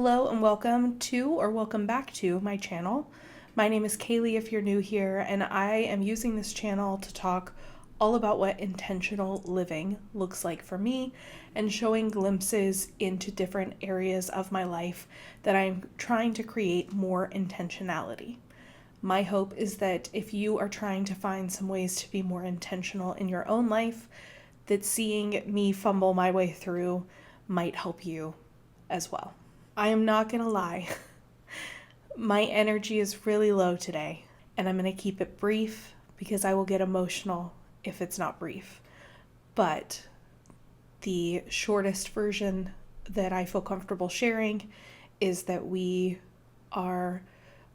Hello and welcome back to my channel. My name is Kaylee if you're new here, and I am using this channel to talk all about what intentional living looks like for me and showing glimpses into different areas of my life that I'm trying to create more intentionality. My hope is that if you are trying to find some ways to be more intentional in your own life, that seeing me fumble my way through might help you as well. I am not gonna lie, my energy is really low today, and I'm gonna keep it brief because I will get emotional if it's not brief. But the shortest version that I feel comfortable sharing is that we are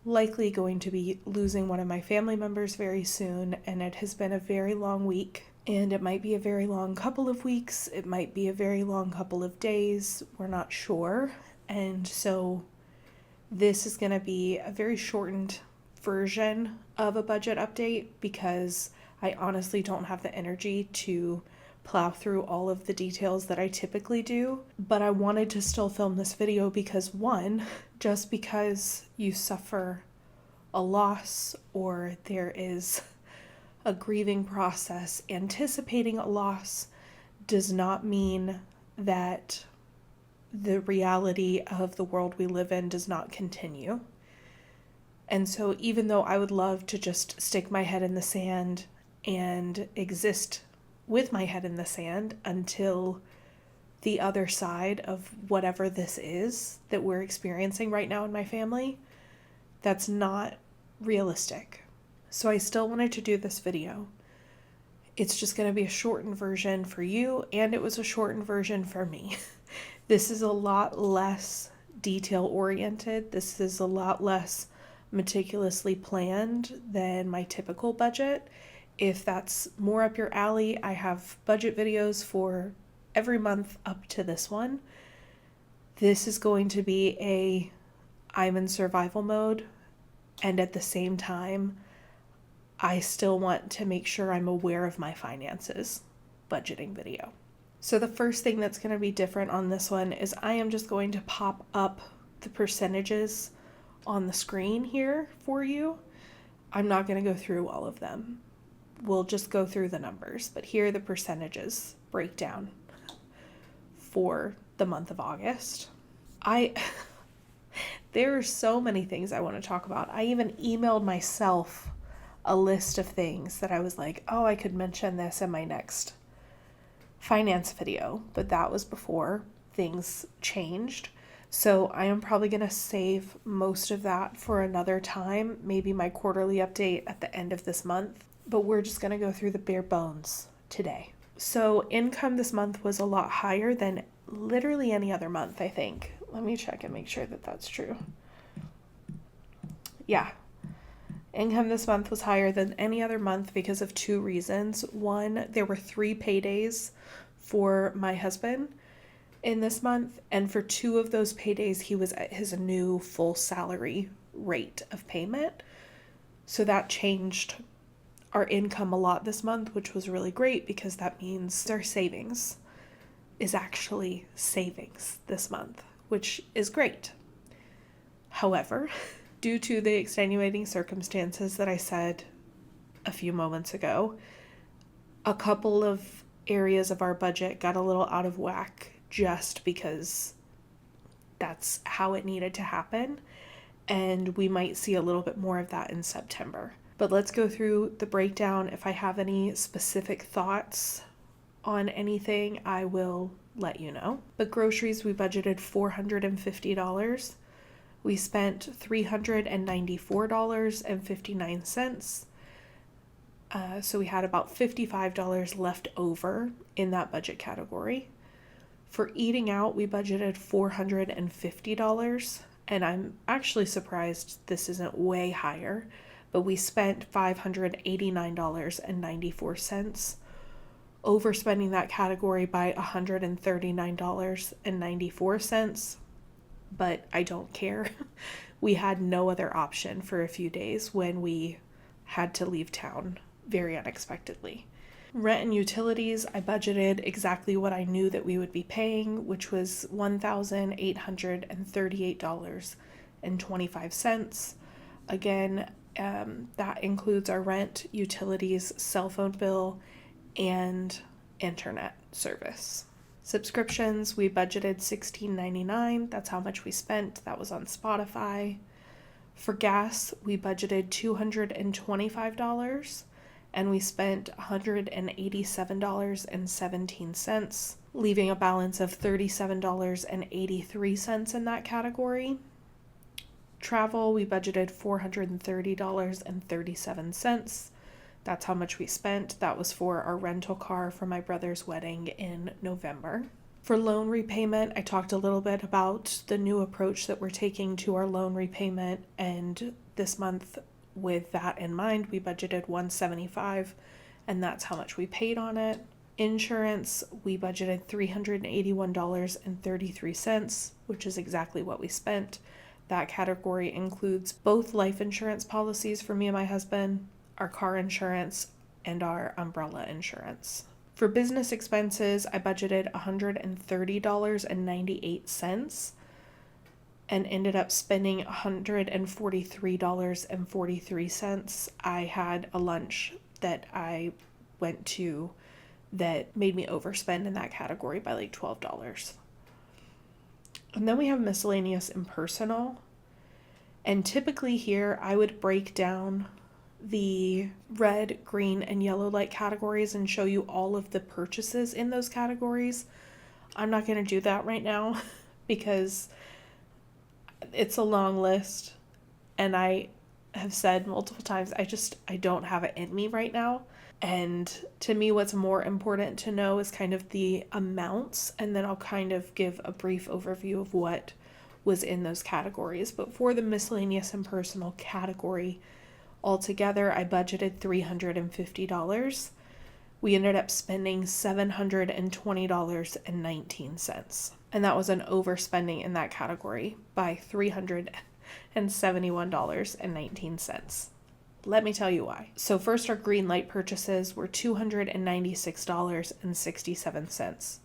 likely going to be losing one of my family members very soon, and it has been a very long week, and it might be a very long couple of weeks, it might be a very long couple of days, we're not sure. And so this is going to be a very shortened version of a budget update because I honestly don't have the energy to plow through all of the details that I typically do. But I wanted to still film this video because, one, just because you suffer a loss or there is a grieving process, anticipating a loss does not mean that the reality of the world we live in does not continue. And so even though I would love to just stick my head in the sand and exist with my head in the sand until the other side of whatever this is that we're experiencing right now in my family, that's not realistic. So I still wanted to do this video. It's just going to be a shortened version for you, and it was a shortened version for me. This is a lot less detail oriented. This is a lot less meticulously planned than my typical budget. If that's more up your alley, I have budget videos for every month up to this one. This is going to be I'm in survival mode, and at the same time, I still want to make sure I'm aware of my finances budgeting video. So the first thing that's going to be different on this one is I am just going to pop up the percentages on the screen here for you. I'm not going to go through all of them. We'll just go through the numbers, but here are the percentages breakdown for the month of August. There are so many things I want to talk about. I even emailed myself a list of things that I was like, oh, I could mention this in my next finance video, but that was before things changed. So I am probably going to save most of that for another time, maybe my quarterly update at the end of this month, but we're just going to go through the bare bones today. So income this month was a lot higher than literally any other month, I think. Let me check and make sure that that's true. Yeah. Income this month was higher than any other month because of two reasons. One, there were 3 paydays for my husband in this month, and for 2 of those paydays, he was at his new full salary rate of payment. So that changed our income a lot this month, which was really great because that means our savings is actually savings this month, which is great. However, due to the extenuating circumstances that I said a few moments ago, a couple of areas of our budget got a little out of whack just because that's how it needed to happen, and we might see a little bit more of that in September. But let's go through the breakdown. If I have any specific thoughts on anything, I will let you know. But groceries, we budgeted $450. We spent $394.59. So we had about $55 left over in that budget category. For eating out, we budgeted $450, and I'm actually surprised this isn't way higher, but we spent $589.94, overspending that category by $139.94. But I don't care. We had no other option for a few days when we had to leave town very unexpectedly. Rent and utilities, I budgeted exactly what I knew that we would be paying, which was $1,838.25. Again, that includes our rent, utilities, cell phone bill, and internet service. Subscriptions, we budgeted $16.99. That's how much we spent. That was on Spotify. For gas, we budgeted $225 and we spent $187.17, leaving a balance of $37.83 in that category. Travel, we budgeted $430.37. That's how much we spent. That was for our rental car for my brother's wedding in November. For loan repayment, I talked a little bit about the new approach that we're taking to our loan repayment, and this month, with that in mind, we budgeted $175, and that's how much we paid on it. Insurance, we budgeted $381.33, which is exactly what we spent. That category includes both life insurance policies for me and my husband, our car insurance, and our umbrella insurance. For business expenses, I budgeted $130.98 and ended up spending $143.43. I had a lunch that I went to that made me overspend in that category by like $12. And then we have miscellaneous and personal. And typically here, I would break down the red, green, and yellow light categories and show you all of the purchases in those categories. I'm not going to do that right now because it's a long list, and I have said multiple times, I don't have it in me right now. And to me, what's more important to know is kind of the amounts, and then I'll kind of give a brief overview of what was in those categories. But for the miscellaneous and personal category, altogether, I budgeted $350. We ended up spending $720.19. And that was an overspending in that category by $371.19. Let me tell you why. So first, our green light purchases were $296.67.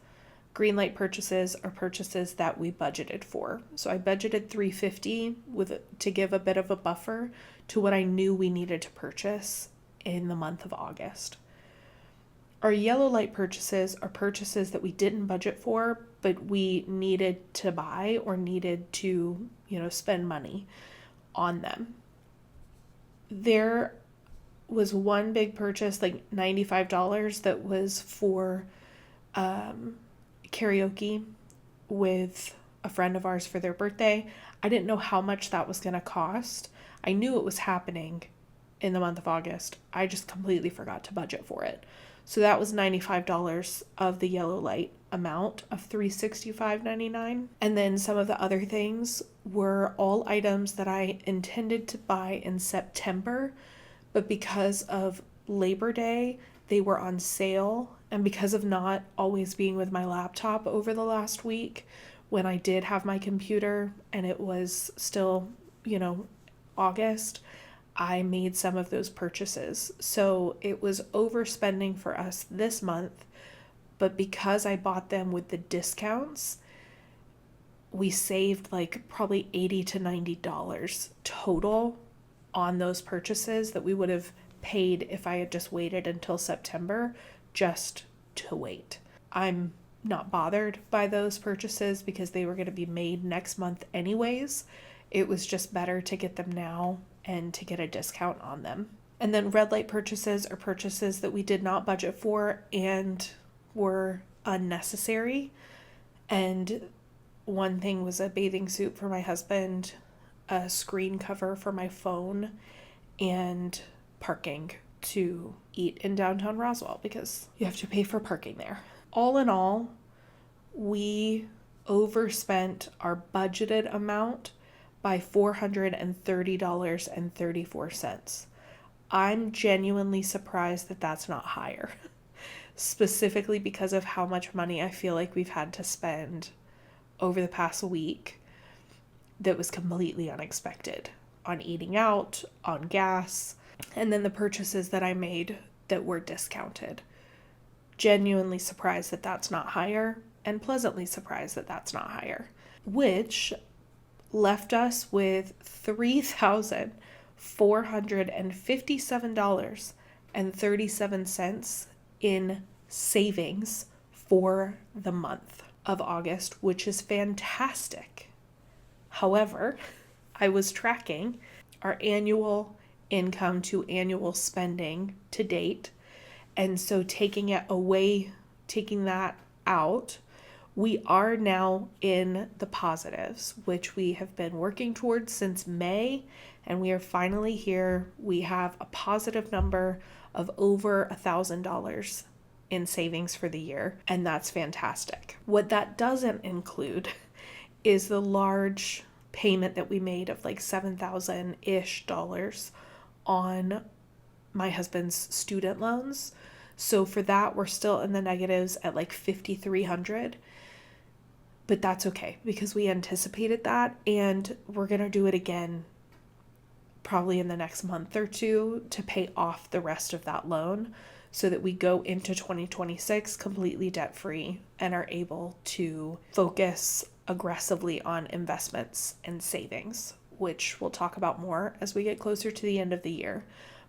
Green light purchases are purchases that we budgeted for. So I budgeted $350 to give a bit of a buffer to what I knew we needed to purchase in the month of August. Our yellow light purchases are purchases that we didn't budget for, but we needed to buy or needed to, spend money on them. There was one big purchase, like $95, that was for karaoke with a friend of ours for their birthday. I didn't know how much that was going to cost. I knew it was happening in the month of August. I just completely forgot to budget for it. So that was $95 of the yellow light amount of $365.99. And then some of the other things were all items that I intended to buy in September, but because of Labor Day, they were on sale. And because of not always being with my laptop over the last week, when I did have my computer and it was still, August, I made some of those purchases. So it was overspending for us this month, but because I bought them with the discounts, we saved like probably $80 to $90 total on those purchases that we would have paid if I had just waited until September just to wait. I'm not bothered by those purchases because they were going to be made next month anyways. It was just better to get them now and to get a discount on them. And then red light purchases are purchases that we did not budget for and were unnecessary. And one thing was a bathing suit for my husband, a screen cover for my phone, and parking to eat in downtown Roswell because you have to pay for parking there. All in all, we overspent our budgeted amount by $430.34. I'm genuinely surprised that that's not higher, specifically because of how much money I feel like we've had to spend over the past week that was completely unexpected on eating out, on gas, and then the purchases that I made that were discounted. genuinely surprised that that's not higher, and pleasantly surprised that that's not higher, which left us with $3,457.37 in savings for the month of August, which is fantastic. However, I was tracking our annual income to annual spending to date. And so taking that out, we are now in the positives, which we have been working towards since May, and we are finally here. We have a positive number of over $1,000 in savings for the year, and that's fantastic. What that doesn't include is the large payment that we made of like $7,000-ish on my husband's student loans. So for that, we're still in the negatives at like $5,300. But that's okay because we anticipated that, and we're going to do it again probably in the next month or two to pay off the rest of that loan so that we go into 2026 completely debt-free and are able to focus aggressively on investments and savings, which we'll talk about more as we get closer to the end of the year.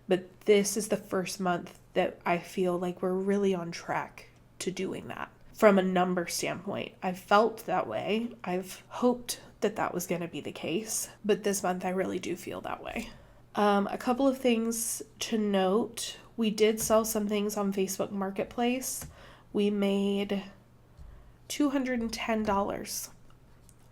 But this is the first month that I feel like we're really on track to doing that. From a number standpoint, I've felt that way. I've hoped that that was going to be the case, but this month I really do feel that way. A couple of things to note. We did sell some things on Facebook Marketplace. We made $210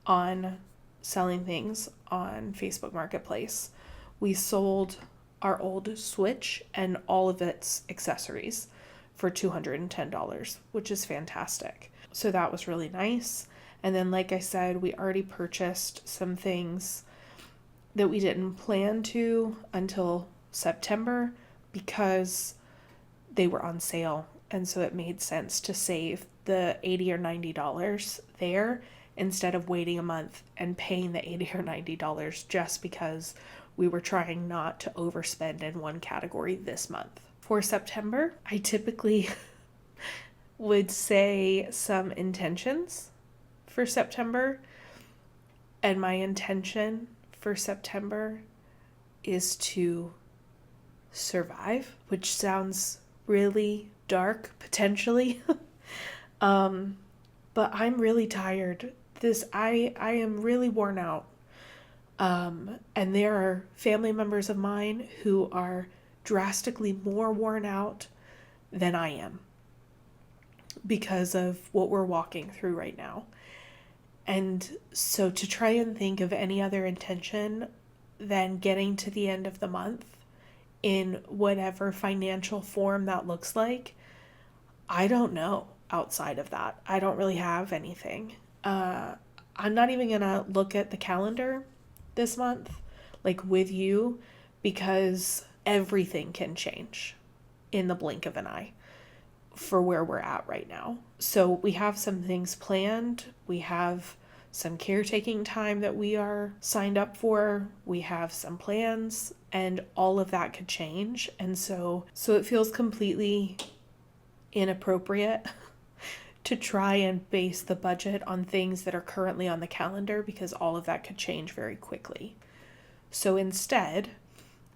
on selling things on Facebook Marketplace. We sold our old Switch and all of its accessories for $210, which is fantastic. So that was really nice. And then, like I said, we already purchased some things that we didn't plan to until September because they were on sale. And so it made sense to save the $80 or $90 there instead of waiting a month and paying the $80 or $90 just because we were trying not to overspend in one category this month. For September, I typically would say some intentions for September. And my intention for September is to survive, which sounds really dark potentially. But I'm really tired. I am really worn out. And there are family members of mine who are drastically more worn out than I am because of what we're walking through right now. And so to try and think of any other intention than getting to the end of the month in whatever financial form that looks like, I don't know outside of that. I don't really have anything. I'm not even going to look at the calendar this month, like with you, because everything can change in the blink of an eye for where we're at right now. So we have some things planned. We have some caretaking time that we are signed up for. We have some plans, and all of that could change. And so it feels completely inappropriate to try and base the budget on things that are currently on the calendar because all of that could change very quickly. So instead,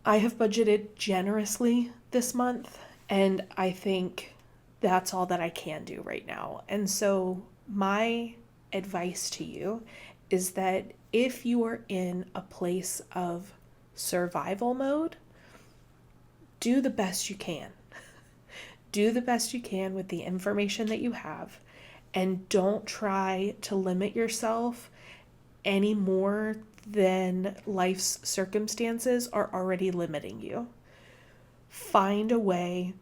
I have budgeted generously this month, and I think that's all that I can do right now. And so my advice to you is that if you are in a place of survival mode, do the best you can. Do the best you can with the information that you have, and don't try to limit yourself any more than life's circumstances are already limiting you. Find a way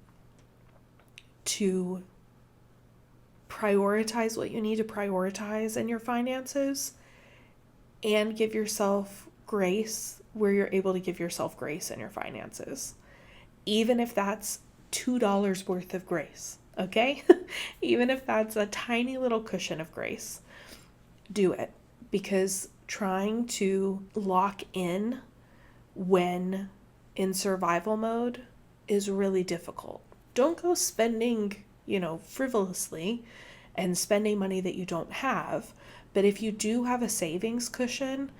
to prioritize what you need to prioritize in your finances and give yourself grace where you're able to give yourself grace in your finances. Even if that's $2 worth of grace, okay? Even if that's a tiny little cushion of grace, do it, because trying to lock in when in survival mode is really difficult. Don't go spending frivolously and spending money that you don't have. But if you do have a savings cushion,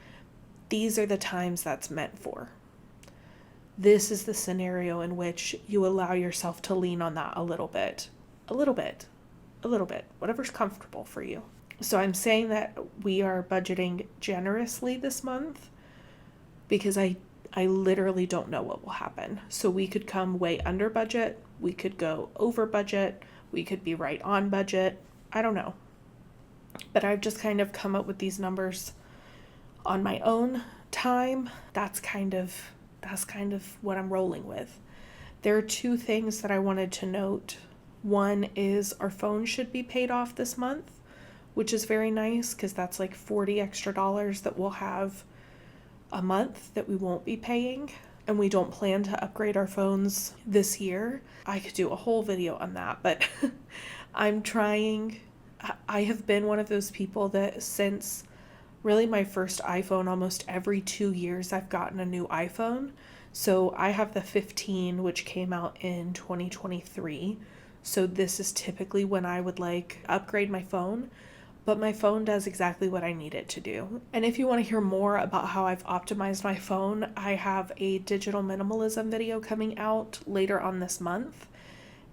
these are the times that's meant for. This is the scenario in which you allow yourself to lean on that a little bit, whatever's comfortable for you. So I'm saying that we are budgeting generously this month because I literally don't know what will happen. So we could come way under budget, we could go over budget, we could be right on budget. I don't know. But I've just kind of come up with these numbers on my own time. That's kind of what I'm rolling with. There are two things that I wanted to note. One is our phone should be paid off this month, which is very nice because that's like $40 extra that we'll have a month that we won't be paying. And we don't plan to upgrade our phones this year. I could do a whole video on that, but I'm trying. I have been one of those people that since really my first iPhone, almost every 2 years I've gotten a new iPhone. So I have the 15, which came out in 2023. So this is typically when I would upgrade my phone, but my phone does exactly what I need it to do. And if you want to hear more about how I've optimized my phone, I have a digital minimalism video coming out later on this month,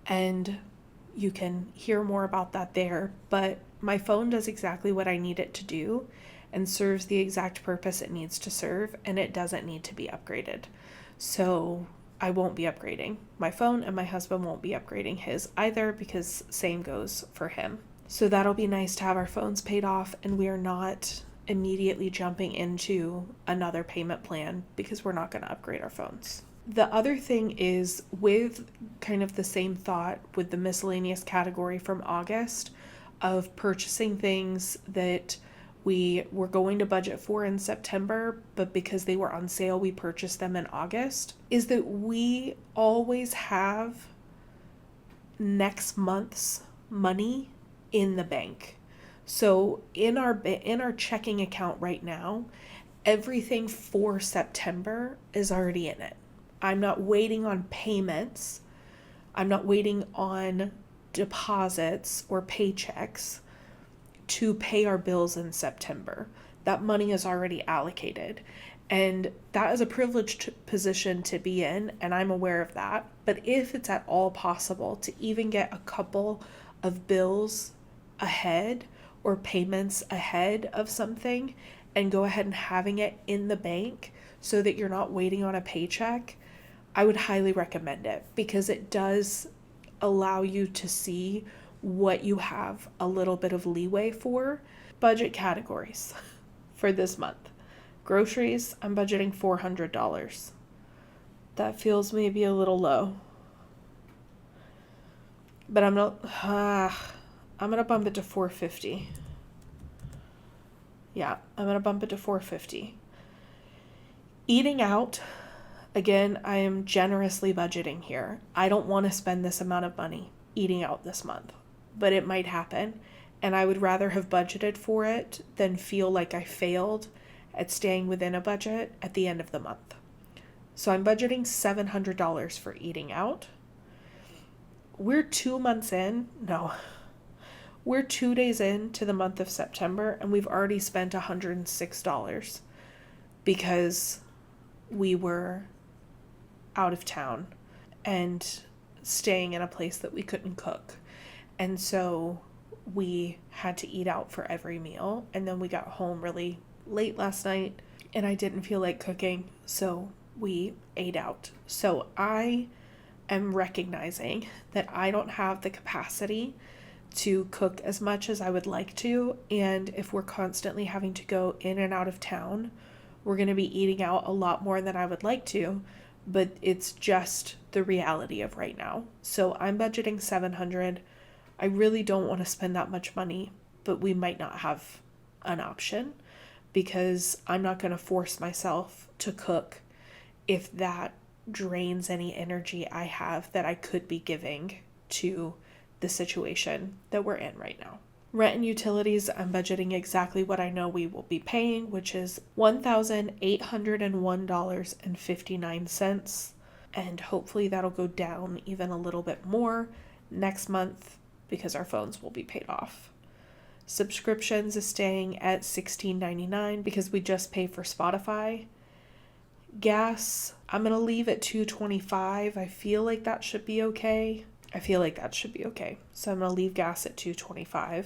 and you can hear more about that there. But my phone does exactly what I need it to do and serves the exact purpose it needs to serve, and it doesn't need to be upgraded. So I won't be upgrading my phone, and my husband won't be upgrading his either because same goes for him. So that'll be nice to have our phones paid off, and we are not immediately jumping into another payment plan because we're not going to upgrade our phones. The other thing is, with kind of the same thought with the miscellaneous category from August of purchasing things that we were going to budget for in September, but because they were on sale, we purchased them in August, is that we always have next month's money in the bank. So in our checking account right now, everything for September is already in it. I'm not waiting on payments. I'm not waiting on deposits or paychecks to pay our bills in September. That money is already allocated. And that is a privileged position to be in, and I'm aware of that. But if it's at all possible to even get a couple of bills ahead or payments ahead of something and go ahead and having it in the bank so that you're not waiting on a paycheck, I would highly recommend it because it does allow you to see what you have a little bit of leeway for. Budget categories for this month. Groceries, I'm budgeting $400. That feels maybe a little low. But I'm going to bump it to $450. Yeah, I'm going to bump it to $450. Eating out, again, I am generously budgeting here. I don't want to spend this amount of money eating out this month, but it might happen. And I would rather have budgeted for it than feel like I failed at staying within a budget at the end of the month. So I'm budgeting $700 for eating out. We're 2 months in. No, we're 2 days into the month of September, and we've already spent $106 because we were out of town and staying in a place that we couldn't cook. And so we had to eat out for every meal. And then we got home really late last night and I didn't feel like cooking, so we ate out. So I am recognizing that I don't have the capacity to cook as much as I would like to. And if we're constantly having to go in and out of town, we're going to be eating out a lot more than I would like to, but it's just the reality of right now. So I'm budgeting $700. I really don't want to spend that much money, but we might not have an option because I'm not going to force myself to cook if that drains any energy I have that I could be giving to the situation that we're in right now. Rent and utilities, I'm budgeting exactly what I know we will be paying, which is $1,801.59. And hopefully that'll go down even a little bit more next month because our phones will be paid off. Subscriptions is staying at $16.99 because we just pay for Spotify. Gas, I'm going to leave at $2.25. I feel like that should be okay. So I'm going to leave gas at $2.25.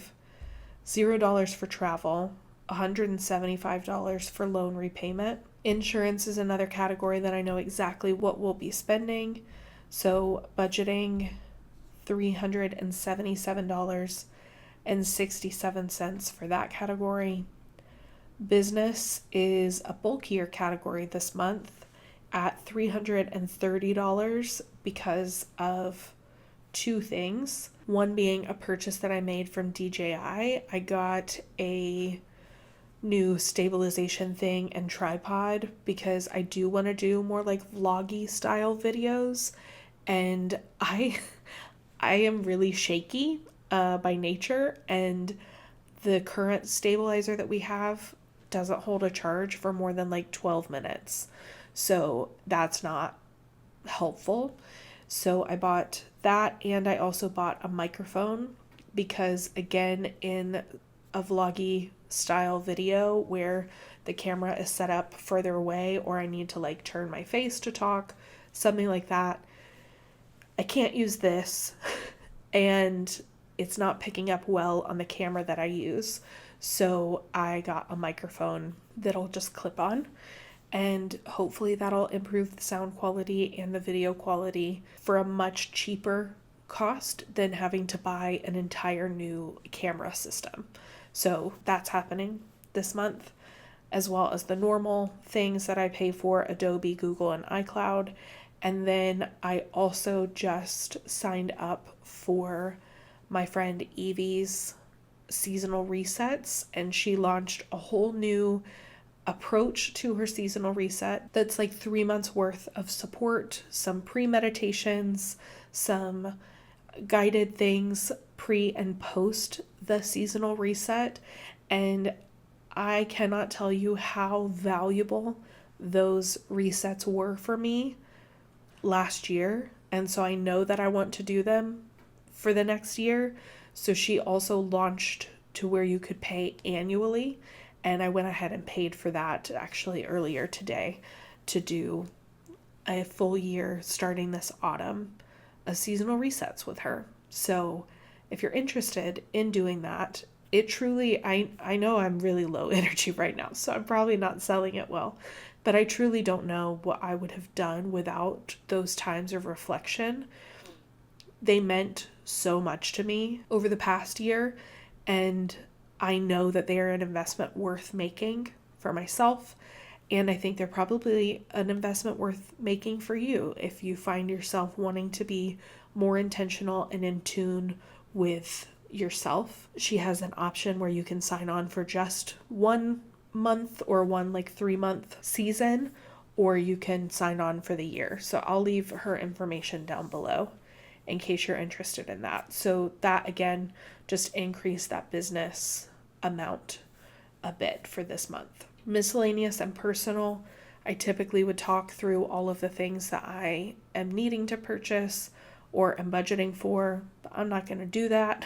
$0 for travel, $175 for loan repayment. Insurance is another category that I know exactly what we'll be spending. So budgeting $377.67 for that category. Business is a bulkier category this month at $330 because of two things. One being a purchase that I made from DJI. I got a new stabilization thing and tripod because I do want to do more like vloggy style videos, and I am really shaky by nature, and the current stabilizer that we have doesn't hold a charge for more than like 12 minutes. So that's not helpful. So I bought that, and I also bought a microphone because, again, in a vloggy style video where the camera is set up further away, or I need to like turn my face to talk, something like that, I can't use this and it's not picking up well on the camera that I use. So I got a microphone that'll just clip on, and hopefully that'll improve the sound quality and the video quality for a much cheaper cost than having to buy an entire new camera system. So that's happening this month, as well as the normal things that I pay for: Adobe, Google, and iCloud. And then I also just signed up for my friend Evie's seasonal resets, and she launched a whole new approach to her seasonal reset that's like 3 months worth of support, some pre-meditations, some guided things pre and post the seasonal reset. And I cannot tell you how valuable those resets were for me last year. And so I know that I want to do them for the next year. So she also launched to where you could pay annually, and I went ahead and paid for that actually earlier today to do a full year starting this autumn of seasonal resets with her. So if you're interested in doing that, it truly, I know I'm really low energy right now, so I'm probably not selling it well, but I truly don't know what I would have done without those times of reflection. They meant so much to me over the past year, and I know that they are an investment worth making for myself, and I think they're probably an investment worth making for you if you find yourself wanting to be more intentional and in tune with yourself. She has an option where you can sign on for just 1 month or one like 3-month season, or you can sign on for the year. So I'll leave her information down below in case you're interested in that. So that, again, just increased that business amount a bit for this month. Miscellaneous and personal, I typically would talk through all of the things that I am needing to purchase or am budgeting for, but I'm not going to do that.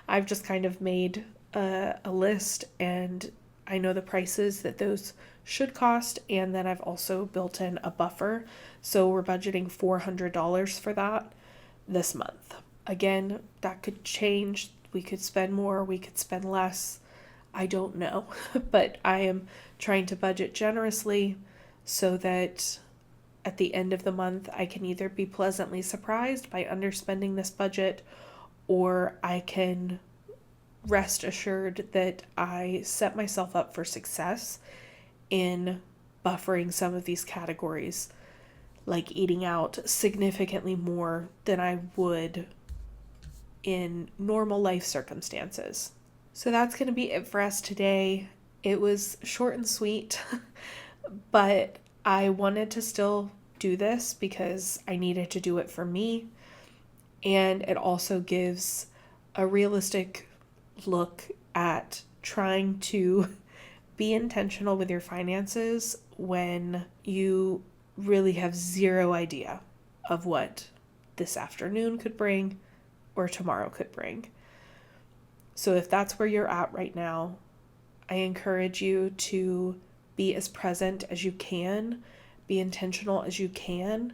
I've just kind of made a list, and I know the prices that those should cost, and then I've also built in a buffer. So we're budgeting $400 for that this month. Again, that could change. We could spend more, we could spend less. I don't know, but I am trying to budget generously so that at the end of the month, I can either be pleasantly surprised by underspending this budget, or I can rest assured that I set myself up for success in buffering some of these categories, like eating out significantly more than I would in normal life circumstances. So that's going to be it for us today. It was short and sweet, but I wanted to still do this because I needed to do it for me. And it also gives a realistic look at trying to be intentional with your finances when you really have zero idea of what this afternoon could bring, or tomorrow could bring. So if that's where you're at right now, I encourage you to be as present as you can, be intentional as you can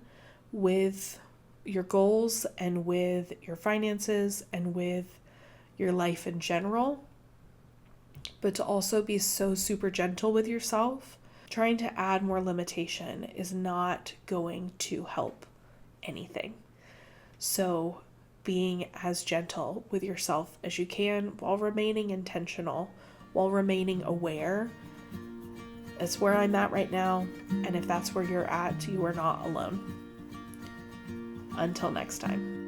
with your goals and with your finances and with your life in general, but to also be so super gentle with yourself. Trying to add more limitation is not going to help anything. So being as gentle with yourself as you can while remaining intentional, while remaining aware, is where I'm at right now. And if that's where you're at, you are not alone. Until next time.